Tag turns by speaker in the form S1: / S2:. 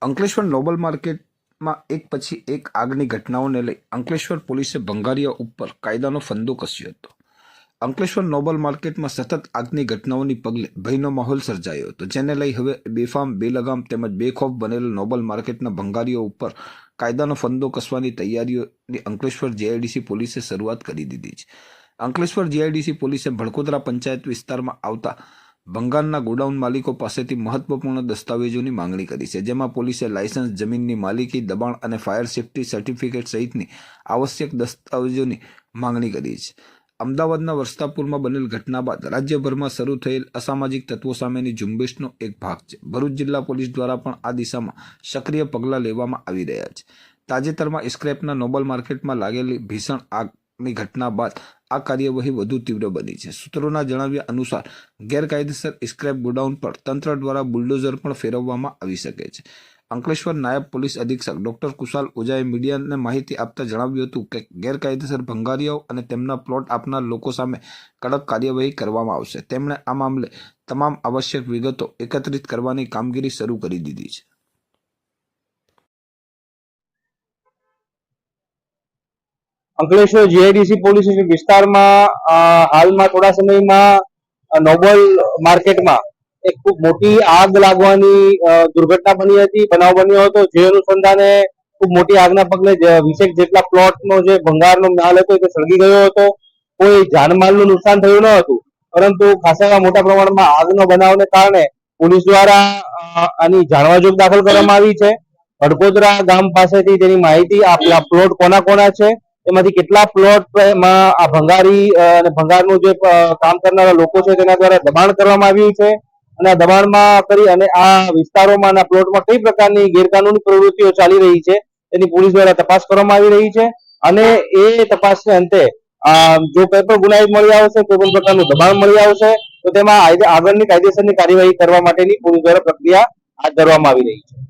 S1: Ankleshwar Nobel માર્કેટમાં એક પછી એક આગની ઘટનાઓને લઈ અંકલેશ્વર પોલીસે ભંગારીયા ઉપર કાયદાનો ફંદો કસ્યો હતો. અંકલેશ્વર નોબલ માર્કેટમાં સતત આગની ઘટનાઓની પગલે ભયનો માહોલ સર્જાયો હતો, જેને લઈ હવે બેફામ, બેલગામ તેમજ બેખોફ બનેલ નોબલ માર્કેટના ભંગારીઓ ઉપર કાયદાનો ફંદો કસવાની તૈયારીઓની અંકલેશ્વર જીઆઈડીસી પોલીસે શરૂઆત કરી દીધી છે. અંકલેશ્વર જીઆઈડીસી પોલીસે ભડકોદરા પંચાયત વિસ્તારમાં આવતા ભંગારના ગોડાઉન માલિકો પાસેથી મહત્વપૂર્ણ દસ્તાવેજોની માંગણી કરી છે, જેમાં પોલીસે લાયસન્સ, જમીનની માલિકી, દબાણ અને ફાયર સેફ્ટી સર્ટિફિકેટ સહિતની આવશ્યક દસ્તાવેજોની માંગણી કરી છે. અમદાવાદના વસ્ત્રાપુરમાં બનેલ ઘટના બાદ રાજ્યભરમાં શરૂ થયેલ અસામાજિક તત્વો સામેની ઝુંબેશનો એક ભાગ છે. ભરૂચ જિલ્લા પોલીસ દ્વારા પણ આ દિશામાં સક્રિય પગલાં લેવામાં આવી રહ્યા છે. તાજેતરમાં સ્ક્રેપના નોબલ માર્કેટમાં લાગેલી ભીષણ આગની ઘટના બાદ આ કાર્યવાહી વધુ તીવ્ર બની છે. સૂત્રોના જણાવ્યા અનુસાર ગેરકાયદેસર સ્ક્રેપ ગોડાઉન પર તંત્ર દ્વારા બુલડોઝર પણ ફેરવવામાં આવી શકે છે. અંકલેશ્વર નાયબ પોલીસ અધિક્ષક ડોક્ટર કુશાલ ઓઝાએ મીડિયાને માહિતી આપતા જણાવ્યું હતું કે ગેરકાયદેસર ભંગારીઓ અને તેમના પ્લોટ આપનાર લોકો સામે કડક કાર્યવાહી કરવામાં આવશે. તેમણે આ મામલે તમામ આવશ્યક વિગતો એકત્રિત કરવાની કામગીરી શરૂ કરી દીધી છે.
S2: અંકલેશ્વર જીઆઈડીસી પોલીસ વિસ્તારમાં હાલમાં થોડા સમયમાં નોબલ માર્કેટમાં એક ખૂબ મોટી આગ લાગવાની દુર્ઘટના બની હતી, બનાવ બન્યો હતો. જે અનુસંધાને ખૂબ મોટી આગના પગલે 20 જેટલા પ્લોટનો જે ભંગારનો માલ હતો તે સળગી ગયો હતો. કોઈ જાનમાલનું નુકસાન થયું ન હતું, પરંતુ ખાસા મોટા પ્રમાણમાં આગનો બનાવને કારણે પોલીસ દ્વારા આની જાણવાજોગ દાખલ કરવામાં આવી છે. ભડકોદરા ગામ પાસેથી તેની માહિતી આ પ્લોટ કોના છે, એમાંથી કેટલા પ્લોટમાં આ ભંગારી અને ભંગારનું જે કામ કરનારા લોકો છે તેના દ્વારા દબાણ કરવામાં આવ્યું છે, અને આ દબાણમાં કરી અને આ વિસ્તારોમાં અને પ્લોટમાં કઈ પ્રકારની ગેરકાનૂની પ્રવૃત્તિઓ ચાલી રહી છે તેની પોલીસ દ્વારા તપાસ કરવામાં આવી રહી છે. અને એ તપાસને અંતે જો કોઈ પણ ગુનાહિત મળી આવશે, કોઈ પણ પ્રકારનું દબાણ મળી આવશે તો તેમાં આગળની કાયદેસરની કાર્યવાહી કરવા માટેની પોલીસ દ્વારા પ્રક્રિયા હાથ ધરવામાં આવી રહી છે.